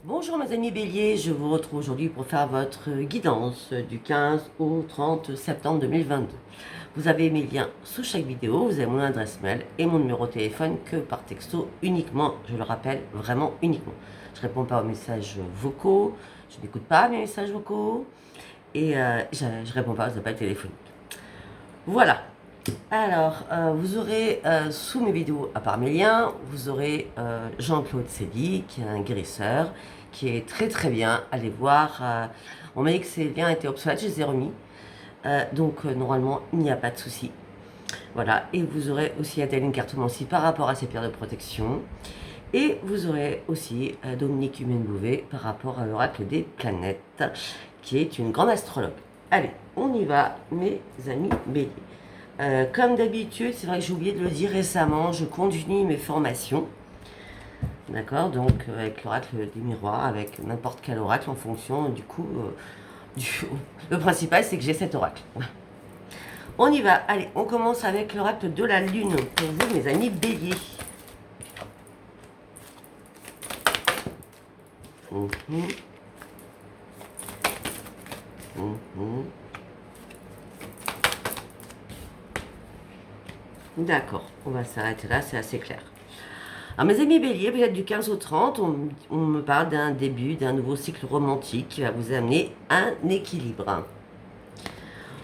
Bonjour mes amis béliers, je vous retrouve aujourd'hui pour faire votre guidance du 15 au 30 septembre 2022. Vous avez mes liens sous chaque vidéo, vous avez mon adresse mail et mon numéro de téléphone que par texto uniquement, je le rappelle, vraiment uniquement. Je ne réponds pas aux messages vocaux, je n'écoute pas mes messages vocaux et je ne réponds pas aux appels téléphoniques. Voilà. Alors, vous aurez sous mes vidéos, à part mes liens, vous aurez Jean-Claude Sédy, qui est un guérisseur, qui est très très bien. Allez voir. On m'a dit que ces liens étaient obsolètes, je les ai remis. Donc, normalement, il n'y a pas de souci. Voilà. Et vous aurez aussi Adèle Cartomancie par rapport à ses pierres de protection. Et vous aurez aussi Dominique Humaine-Bouvet par rapport à l'oracle des planètes, qui est une grande astrologue. Allez, on y va, mes amis béliers. Comme d'habitude, c'est vrai que j'ai oublié de le dire récemment, je continue mes formations. D'accord, donc avec l'oracle des miroirs, avec n'importe quel oracle en fonction du coup. Le principal, c'est que j'ai cet oracle. On y va. Allez, on commence avec l'oracle de la lune pour vous, mes amis béliers. D'accord, on va s'arrêter là, c'est assez clair. Alors mes amis béliers, peut-être du 15 au 30, on me parle d'un début, d'un nouveau cycle romantique qui va vous amener un équilibre.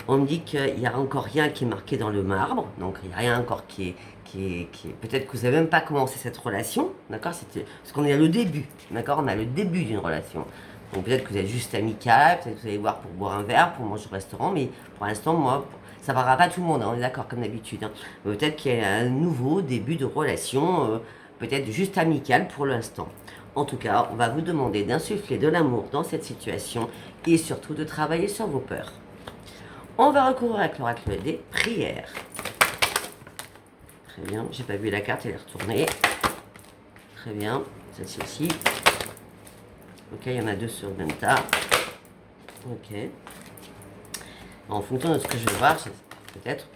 On me dit qu'il n'y a encore rien qui est marqué dans le marbre, donc il n'y a rien encore qui est peut-être que vous n'avez même pas commencé cette relation, d'accord? Parce qu'on est à le début, d'accord? On a le début d'une relation. Donc peut-être que vous êtes juste amical, peut-être que vous allez voir pour boire un verre, pour manger au restaurant, mais pour l'instant, moi, ça ne parlera pas tout le monde, hein, on est d'accord comme d'habitude. Hein. Peut-être qu'il y a un nouveau début de relation, peut-être juste amical pour l'instant. En tout cas, on va vous demander d'insuffler de l'amour dans cette situation et surtout de travailler sur vos peurs. On va recourir avec l'oracle des prières. Très bien, j'ai pas vu la carte, elle est retournée. Très bien, celle-ci aussi. Ok, il y en a deux sur le même tas. Ok. En fonction de ce que je vais voir, c'est peut-être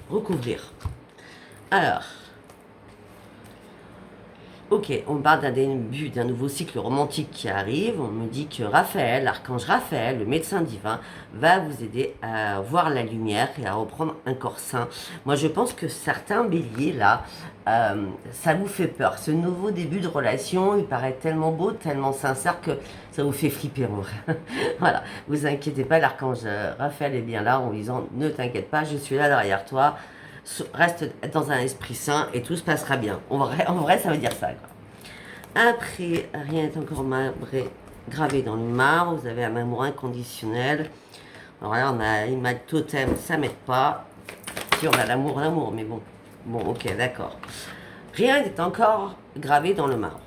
recouvrir. Alors, ok, on parle d'un début d'un nouveau cycle romantique qui arrive. On me dit que Raphaël, l'archange Raphaël, le médecin divin, va vous aider à voir la lumière et à reprendre un corps sain. Moi, je pense que certains béliers, là, ça vous fait peur. Ce nouveau début de relation, il paraît tellement beau, tellement sincère que ça vous fait flipper en vrai. Voilà, vous inquiétez pas, l'archange Raphaël est bien là en disant « Ne t'inquiète pas, je suis là derrière toi ». Reste dans un esprit sain et tout se passera bien. En vrai ça veut dire ça. Quoi. Après, rien n'est encore gravé dans le marbre. Vous avez un amour inconditionnel. Alors là, on a l'image totem, ça m'aide pas. Si on a l'amour, mais bon. Bon, ok, d'accord. Rien n'est encore gravé dans le marbre.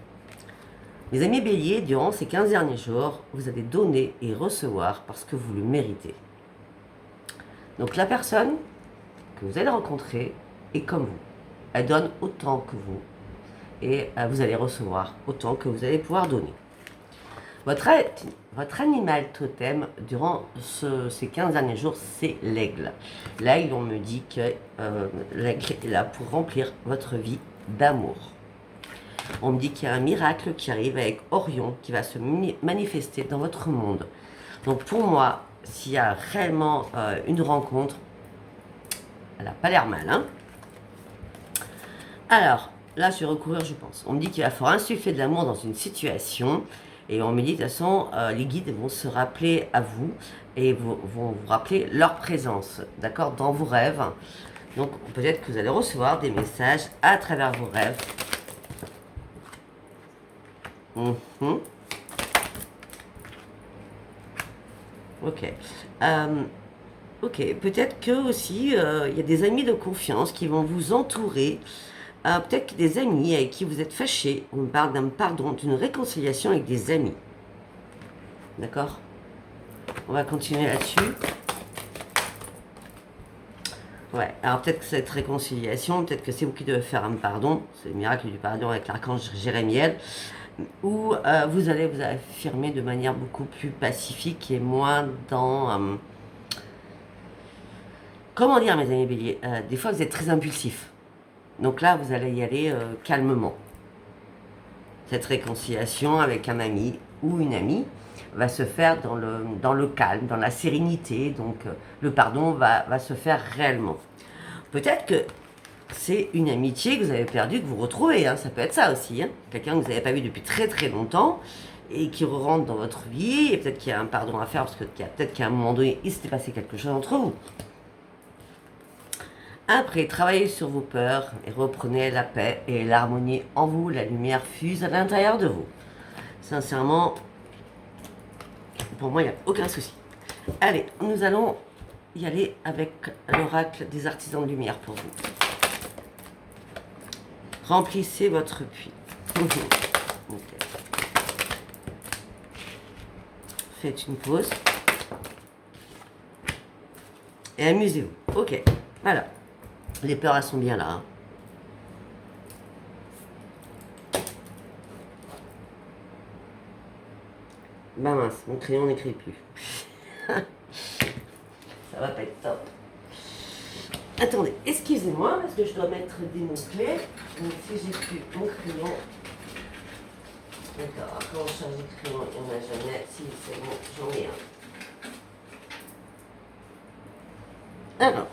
Mes amis béliers, durant ces 15 derniers jours, vous allez donner et recevoir parce que vous le méritez. Donc la personne que vous allez rencontrer est comme vous. Elle donne autant que vous. Et vous allez recevoir autant que vous allez pouvoir donner. Votre animal totem durant ces 15 derniers jours, c'est l'aigle. L'aigle, on me dit que l'aigle est là pour remplir votre vie d'amour. On me dit qu'il y a un miracle qui arrive avec Orion qui va se manifester dans votre monde. Donc pour moi, s'il y a réellement une rencontre, elle n'a pas l'air mal, hein. Alors, là, je vais recourir, je pense. On me dit qu'il va falloir insuffler de l'amour dans une situation. Et on me dit, de toute façon, les guides vont se rappeler à vous et vont vous rappeler leur présence, d'accord, dans vos rêves. Donc, peut-être que vous allez recevoir des messages à travers vos rêves. Ok. Ok, peut-être que aussi, il y a des amis de confiance qui vont vous entourer. Peut-être des amis avec qui vous êtes fâchés. On me parle d'un pardon, d'une réconciliation avec des amis. D'accord? On va continuer là-dessus. Ouais, alors peut-être que cette réconciliation, peut-être que c'est vous qui devez faire un pardon. C'est le miracle du pardon avec l'archange Jérémiel. Où vous allez vous affirmer de manière beaucoup plus pacifique et moins dans... comment dire, mes amis béliers? Des fois, vous êtes très impulsifs. Donc là, vous allez y aller calmement. Cette réconciliation avec un ami ou une amie va se faire dans le calme, dans la sérénité. Donc le pardon va se faire réellement. Peut-être que c'est une amitié que vous avez perdue, que vous retrouvez. Hein. Ça peut être ça aussi. Hein. Quelqu'un que vous n'avez pas vu depuis très très longtemps et qui rentre dans votre vie. Et peut-être qu'il y a un pardon à faire parce que peut-être qu'à un moment donné, il s'était passé quelque chose entre vous. Après, travaillez sur vos peurs et reprenez la paix et l'harmonie en vous. La lumière fuse à l'intérieur de vous. Sincèrement, pour moi, il n'y a aucun souci. Allez, nous allons y aller avec l'oracle des artisans de lumière pour vous. Remplissez votre puits. Okay. Faites une pause. Et amusez-vous. Ok, voilà. Les peurs, elles sont bien là. Hein. Bah mince, mon crayon n'écrit plus. Ça va pas être top. Attendez, excusez-moi, parce que je dois mettre des mots-clés. Donc si j'ai plus mon crayon... D'accord, quand on change de crayon, il n'y en a jamais. Si, c'est bon, j'en ai un. Alors,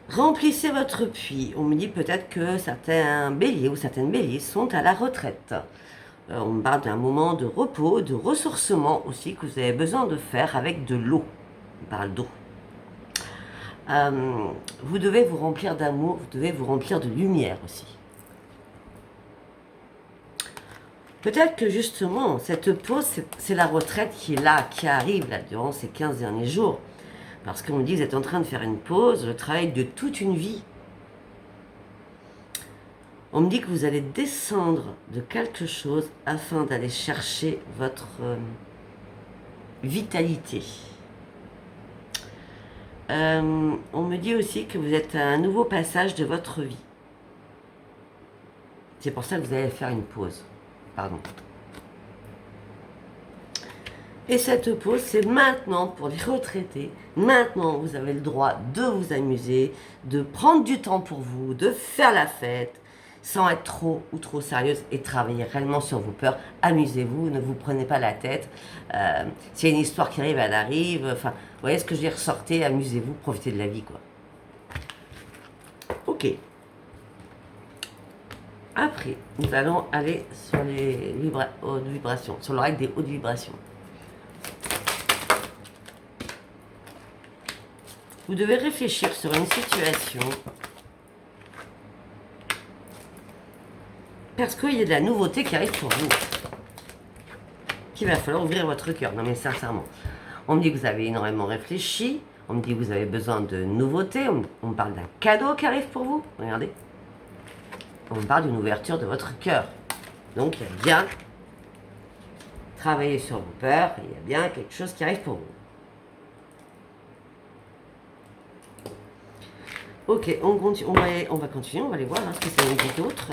remplissez votre puits. On me dit peut-être que certains béliers ou certaines béliers sont à la retraite. On me parle d'un moment de repos, de ressourcement aussi que vous avez besoin de faire avec de l'eau. On parle d'eau. Vous devez vous remplir d'amour, vous devez vous remplir de lumière aussi. Peut-être que justement, cette pause, c'est la retraite qui est là, qui arrive là, durant ces 15 derniers jours. Parce qu'on me dit, vous êtes en train de faire une pause, le travail de toute une vie. On me dit que vous allez descendre de quelque chose afin d'aller chercher votre vitalité. On me dit aussi que vous êtes à un nouveau passage de votre vie. C'est pour ça que vous allez faire une pause. Pardon. Et cette pause, c'est maintenant pour les retraités. Maintenant, vous avez le droit de vous amuser, de prendre du temps pour vous, de faire la fête, sans être trop ou trop sérieuse et travailler réellement sur vos peurs. Amusez-vous, ne vous prenez pas la tête. S'il y a une histoire qui arrive, elle arrive. Enfin, vous voyez ce que je dis, ressortez, amusez-vous, profitez de la vie, quoi. Ok. Après, nous allons aller sur les hautes vibrations, sur l'oracle des hautes vibrations. Vous devez réfléchir sur une situation parce qu'il y a de la nouveauté qui arrive pour vous. Qu'il va falloir ouvrir votre cœur. Non mais sincèrement. On me dit que vous avez énormément réfléchi. On me dit que vous avez besoin de nouveautés. On me parle d'un cadeau qui arrive pour vous. Regardez. On me parle d'une ouverture de votre cœur. Donc il y a bien travailler sur vos peurs. Il y a bien quelque chose qui arrive pour vous. Ok, on va continuer. On va aller voir ce que ça nous dit d'autre.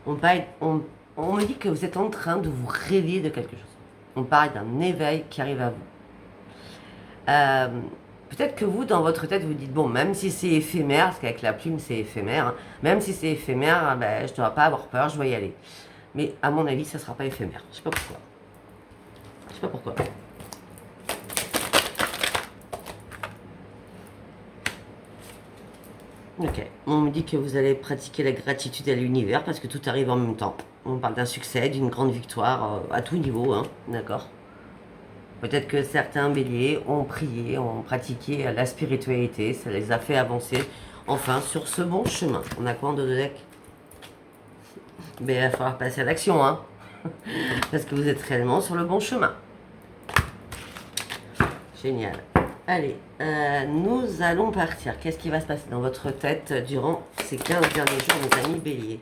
On me dit que vous êtes en train de vous réveiller de quelque chose. On parle d'un éveil qui arrive à vous. Peut-être que vous, dans votre tête, vous dites, bon, même si c'est éphémère, parce qu'avec la plume, c'est éphémère, hein, même si c'est éphémère, ben, je ne dois pas avoir peur, je vais y aller. Mais à mon avis, ça ne sera pas éphémère. Je ne sais pas pourquoi. Je ne sais pas pourquoi. Ok, on me dit que vous allez pratiquer la gratitude à l'univers parce que tout arrive en même temps. On parle d'un succès, d'une grande victoire à tout niveau, hein, d'accord. Peut-être que certains béliers ont prié, ont pratiqué la spiritualité, ça les a fait avancer enfin sur ce bon chemin. On a quoi en dos de deck? Mais il va falloir passer à l'action, hein, parce que vous êtes réellement sur le bon chemin. Génial. Allez, nous allons partir. Qu'est-ce qui va se passer dans votre tête durant ces 15 derniers jours, mes amis béliers?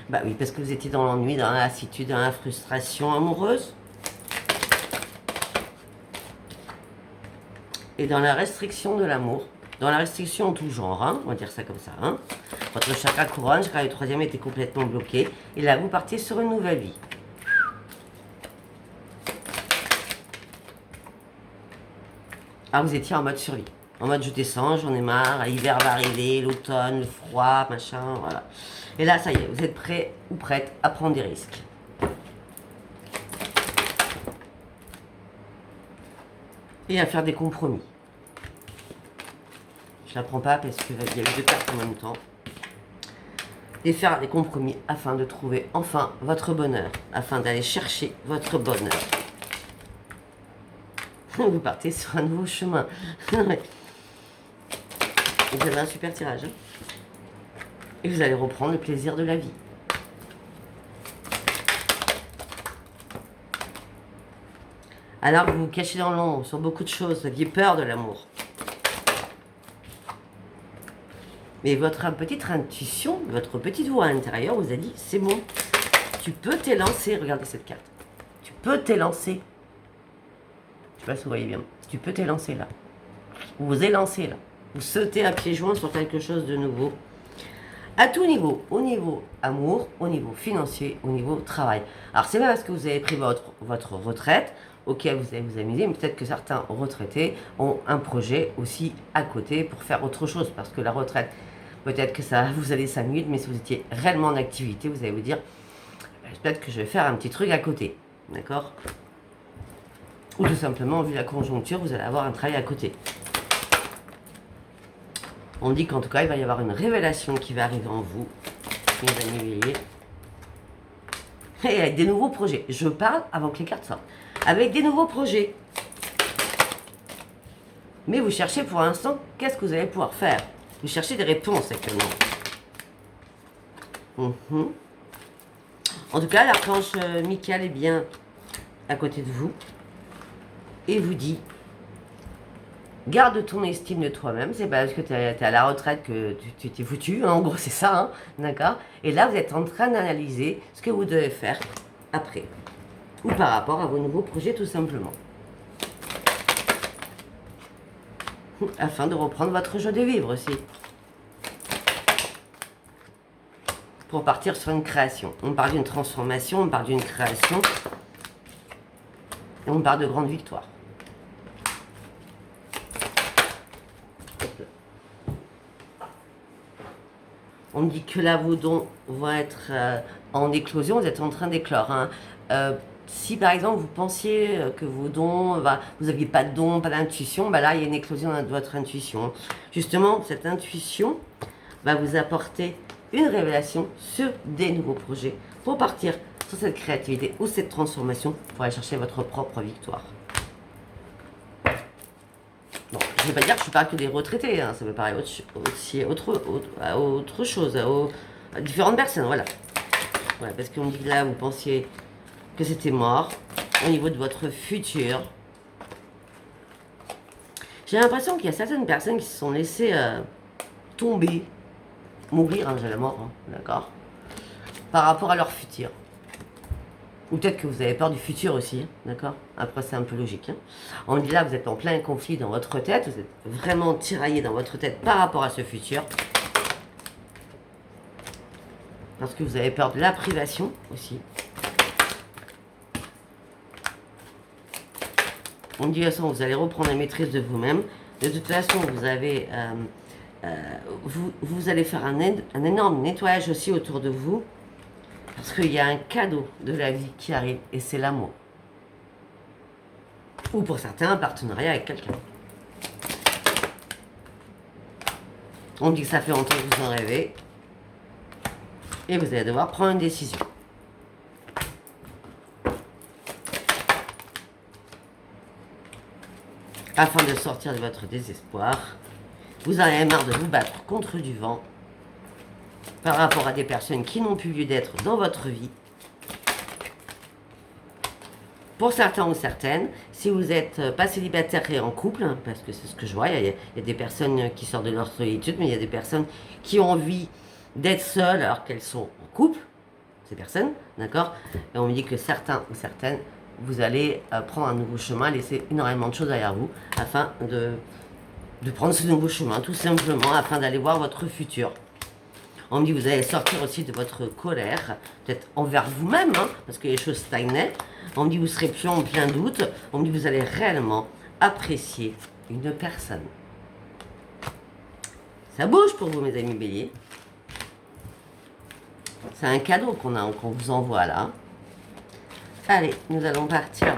Bah oui, parce que vous étiez dans l'ennui, dans la lassitude, dans la frustration amoureuse. Et dans la restriction de l'amour. Dans la restriction en tout genre, hein, on va dire ça comme ça. Hein. Votre chakra couronne, chakra du troisième était complètement bloqué. Et là, vous partez sur une nouvelle vie. Ah, vous étiez en mode survie. en mode je descends, j'en ai marre, l'hiver va arriver, l'automne, le froid, machin, voilà. Et là, ça y est, vous êtes prêt ou prête à prendre des risques. Et à faire des compromis. Je la prends pas parce qu'il y a eu deux cartes en même temps. Et faire des compromis afin de trouver enfin votre bonheur, afin d'aller chercher votre bonheur. Vous partez sur un nouveau chemin. Vous avez un super tirage. Hein. Et vous allez reprendre le plaisir de la vie. Alors vous vous cachez dans l'ombre sur beaucoup de choses, vous aviez peur de l'amour. Mais votre petite intuition, votre petite voix intérieure vous a dit, c'est bon, tu peux t'élancer. Regardez cette carte. Tu peux t'élancer. Je sais pas si vous voyez bien. Tu peux t'élancer là. Vous vous élancez là. Vous sautez à pieds joints sur quelque chose de nouveau. À tout niveau. Au niveau amour, au niveau financier, au niveau travail. Alors c'est pas parce que vous avez pris votre retraite, ok, vous allez vous amuser, mais peut-être que certains retraités ont un projet aussi à côté pour faire autre chose. Parce que la retraite, peut-être que ça, vous allez s'amuser, mais si vous étiez réellement en activité, vous allez vous dire, peut-être que je vais faire un petit truc à côté. D'accord? Ou tout simplement, vu la conjoncture, vous allez avoir un travail à côté. On dit qu'en tout cas, il va y avoir une révélation qui va arriver en vous, mes amis béliers. Et avec des nouveaux projets. Je parle avant que les cartes sortent. Avec des nouveaux projets. Mais vous cherchez pour l'instant, qu'est-ce que vous allez pouvoir faire? Vous cherchez des réponses actuellement. En tout cas, l'archange Michael est bien à côté de vous. Et vous dit, garde ton estime de toi-même. C'est pas parce que tu es à la retraite que tu t'es foutu. Hein, en gros, c'est ça. Hein, d'accord? Et là, vous êtes en train d'analyser ce que vous devez faire après. Ou par rapport à vos nouveaux projets, tout simplement. Afin de reprendre votre jeu de vivre aussi. Pour partir sur une création. On parle d'une transformation, on parle d'une création. Et on parle de grande victoire. On me dit que là, vos dons vont être en éclosion. Vous êtes en train d'éclore. Hein. Si par exemple vous pensiez que vos dons, vous n'aviez pas de dons, pas d'intuition, là il y a une éclosion de votre intuition. Justement, cette intuition va vous apporter une révélation sur des nouveaux projets pour partir sur cette créativité ou cette transformation pour aller chercher votre propre victoire. Bon, je ne vais pas dire que je parle que des retraités, hein, ça peut paraître aussi autre chose, à différentes personnes, voilà. Voilà, parce qu'on dit que là vous pensiez que c'était mort au niveau de votre futur. J'ai l'impression qu'il y a certaines personnes qui se sont laissées tomber, mourir, hein, j'ai la mort, hein, d'accord, par rapport à leur futur. Ou peut-être que vous avez peur du futur aussi, hein, d'accord. Après, c'est un peu logique. Hein. On dit là, vous êtes en plein conflit dans votre tête, vous êtes vraiment tiraillé dans votre tête par rapport à ce futur. Parce que vous avez peur de la privation aussi. On dit de toute façon, vous allez reprendre la maîtrise de vous-même. De toute façon, vous avez, vous allez faire un énorme nettoyage aussi autour de vous. Parce qu'il y a un cadeau de la vie qui arrive et c'est l'amour. Ou pour certains, un partenariat avec quelqu'un. On dit que ça fait longtemps que vous en rêvez. Et vous allez devoir prendre une décision. Afin de sortir de votre désespoir, vous en avez marre de vous battre contre du vent par rapport à des personnes qui n'ont plus lieu d'être dans votre vie. Pour certains ou certaines, si vous n'êtes pas célibataire et en couple, hein, parce que c'est ce que je vois, il y a des personnes qui sortent de leur solitude, mais il y a des personnes qui ont envie d'être seules alors qu'elles sont en couple, ces personnes, d'accord? Et on me dit que certains ou certaines, vous allez prendre un nouveau chemin, laisser énormément de choses derrière vous, afin de prendre ce nouveau chemin, tout simplement, afin d'aller voir votre futur. On me dit que vous allez sortir aussi de votre colère, peut-être envers vous-même, hein, parce que les choses stagnaient. On me dit que vous serez plus en plein doute. On me dit que vous allez réellement apprécier une personne. Ça bouge pour vous, mes amis béliers. C'est un cadeau qu'on vous envoie là. Allez, nous allons partir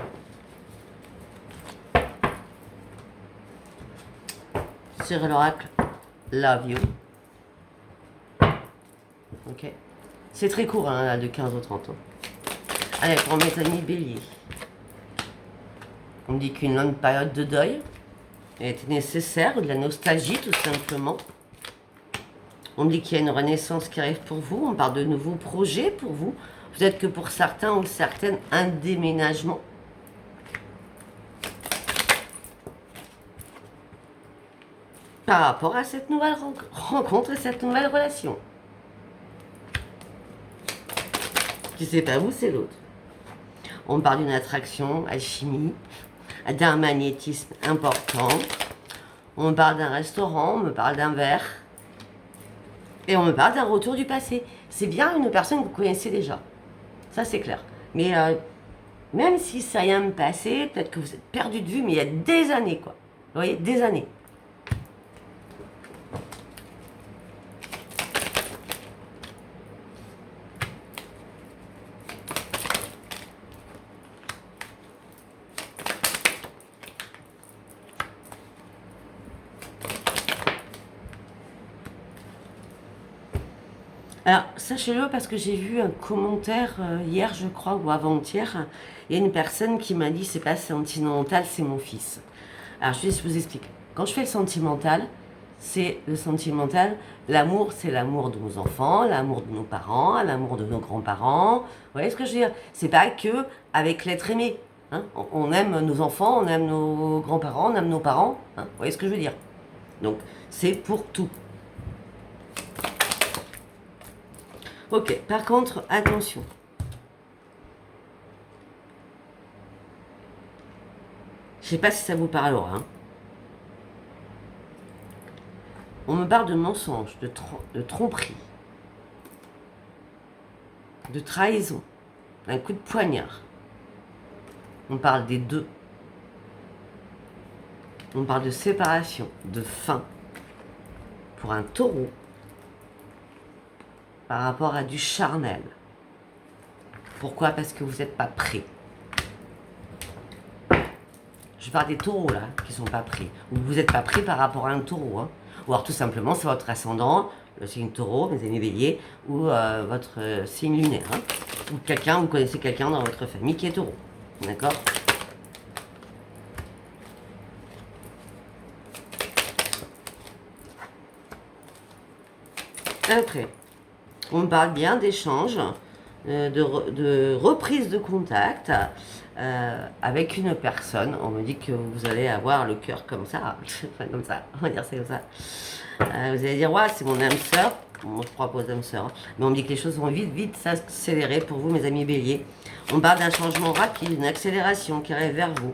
sur l'oracle Love You. Ok. C'est très court, hein, là, de 15 au 30 ans. Allez, pour mes amis béliers. On me dit qu'une longue période de deuil était nécessaire, ou de la nostalgie tout simplement. On me dit qu'il y a une renaissance qui arrive pour vous. On parle de nouveaux projets pour vous. Peut-être que pour certains ou certaines, un déménagement. Par rapport à cette nouvelle rencontre et cette nouvelle relation. Si c'est pas vous, c'est l'autre. On parle d'une attraction, alchimie, d'un magnétisme important. On parle d'un restaurant, on me parle d'un verre. Et on me parle d'un retour du passé. C'est bien une personne que vous connaissez déjà. Ça, c'est clair. Mais même si ça rien me passé, peut-être que vous êtes perdu de vue, mais il y a des années, quoi. Vous voyez, des années. Alors, sachez-le parce que j'ai vu un commentaire hier, je crois, ou avant-hier. Il y a une personne qui m'a dit, c'est pas sentimental, c'est mon fils. Alors, je vous explique. Quand je fais le sentimental, c'est le sentimental. L'amour, c'est l'amour de nos enfants, l'amour de nos parents, l'amour de nos grands-parents. Vous voyez ce que je veux dire? C'est pas que avec l'être aimé. Hein, on aime nos enfants, on aime nos grands-parents, on aime nos parents. Hein, vous voyez ce que je veux dire? Donc, c'est pour tout. Ok, par contre, attention. Je sais pas si ça vous parlera. Hein. On me parle de mensonges, de tromperie, de trahison, d'un coup de poignard. On parle des deux. On parle de séparation, de fin. Pour un taureau. Par rapport à du charnel. Pourquoi? Parce que vous n'êtes pas prêt. Je parle des taureaux là, qui ne sont pas prêts. Ou vous n'êtes pas prêt par rapport à un taureau. Hein. Ou alors tout simplement, c'est votre ascendant, le signe taureau, mes amis béliers, ou votre signe lunaire. Hein. Ou quelqu'un, vous connaissez quelqu'un dans votre famille qui est taureau. D'accord? Après. On parle bien d'échange, de reprise de contact avec une personne. On me dit que vous allez avoir le cœur comme ça, enfin comme ça, on va dire c'est comme ça. Vous allez dire, ouais, c'est mon âme sœur. Moi, je propose âme sœur. Mais on me dit que les choses vont vite s'accélérer pour vous, mes amis béliers. On parle d'un changement rapide, une accélération qui arrive vers vous.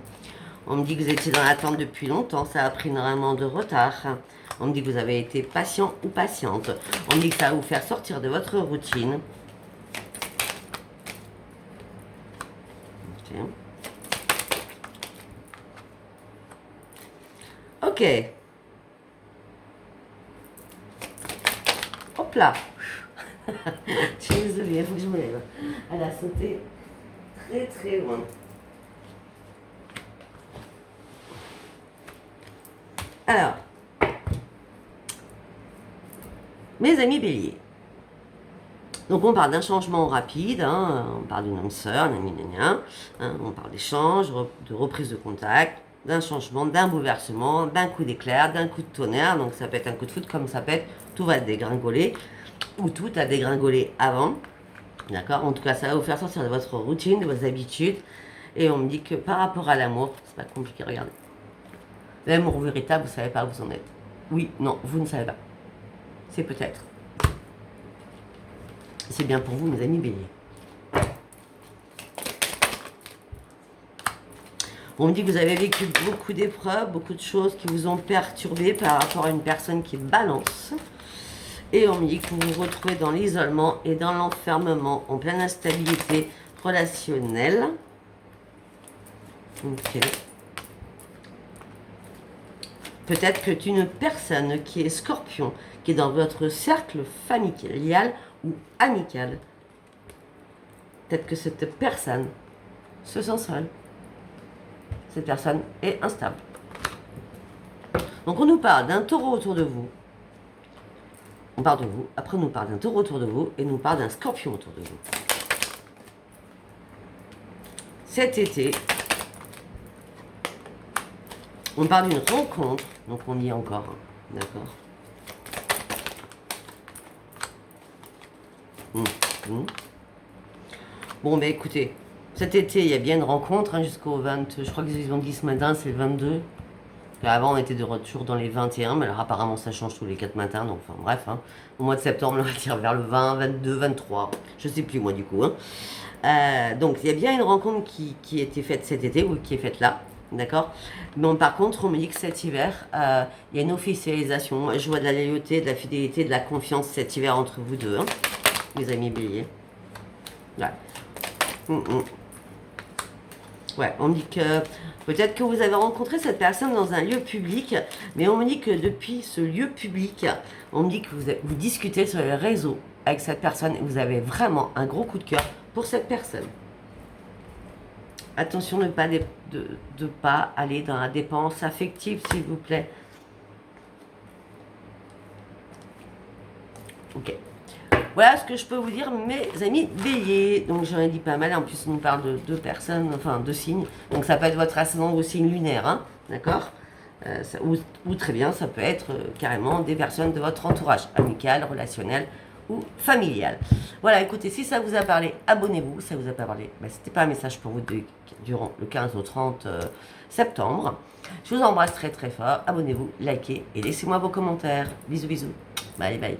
On me dit que vous étiez dans l'attente depuis longtemps, ça a pris énormément de retard. On me dit que vous avez été patient ou patiente. On me dit que ça va vous faire sortir de votre routine. Ok. Hop là. Je suis désolée, il faut que je me lève. Elle a sauté très loin. Alors, mes amis béliers, donc on parle d'un changement rapide, hein, on parle d'une âme sœur, hein, on parle d'échange, de reprise de contact, d'un changement, d'un bouleversement, d'un coup d'éclair, d'un coup de tonnerre, donc ça peut être un coup de foudre comme ça peut être, tout va dégringoler, ou tout a dégringolé avant, d'accord? En tout cas, ça va vous faire sortir de votre routine, de vos habitudes, et on me dit que par rapport à l'amour, c'est pas compliqué, regardez. L'amour véritable, vous ne savez pas où vous en êtes. Oui, non, vous ne savez pas. C'est peut-être. C'est bien pour vous, mes amis béliers. On me dit que vous avez vécu beaucoup d'épreuves, beaucoup de choses qui vous ont perturbé par rapport à une personne qui balance. Et on me dit que vous vous retrouvez dans l'isolement et dans l'enfermement, en pleine instabilité relationnelle. Ok. Peut-être que une personne qui est scorpion, qui est dans votre cercle familial ou amical. Peut-être que cette personne se sent seule. Cette personne est instable. Donc on nous parle d'un taureau autour de vous. On parle de vous. Après on nous parle d'un taureau autour de vous et on nous parle d'un scorpion autour de vous. Cet été, on parle d'une rencontre. Donc on y est encore. Hein, d'accord. Bon, ben écoutez, cet été, il y a bien une rencontre hein, jusqu'au 20. Je crois qu'ils ont dit ce matin, c'est le 22. Avant, on était de retour dans les 21, mais alors apparemment, ça change tous les 4 matins. Donc, enfin, bref, hein, au mois de septembre, on va dire vers le 20, 22, 23. Je sais plus, moi, du coup. Hein. Donc, il y a bien une rencontre qui a été faite cet été, ou qui est faite là. D'accord. Bon, par contre, on me dit que cet hiver, il y a une officialisation. Je vois de la loyauté, de la fidélité, de la confiance cet hiver entre vous deux, hein, les amis béliers. Ouais. Ouais, on me dit que peut-être que vous avez rencontré cette personne dans un lieu public, mais on me dit que depuis ce lieu public, on me dit que vous discutez sur les réseaux avec cette personne et vous avez vraiment un gros coup de cœur pour cette personne. Attention de ne pas aller dans la dépense affective, s'il vous plaît. Ok. Voilà ce que je peux vous dire, mes amis béliers. Donc j'en ai dit pas mal, en plus on nous parle de deux personnes, enfin deux signes. Donc ça peut être votre ascendant ou signe lunaire, hein, d'accord ou très bien, ça peut être carrément des personnes de votre entourage, amical, relationnel ou familial. Voilà, écoutez, si ça vous a parlé, abonnez-vous. Si ça vous a pas parlé, ben, c'était pas un message pour vous durant le 15 au 30 septembre. Je vous embrasse très très fort. Abonnez-vous, likez et laissez-moi vos commentaires. Bisous, bisous. Bye, bye.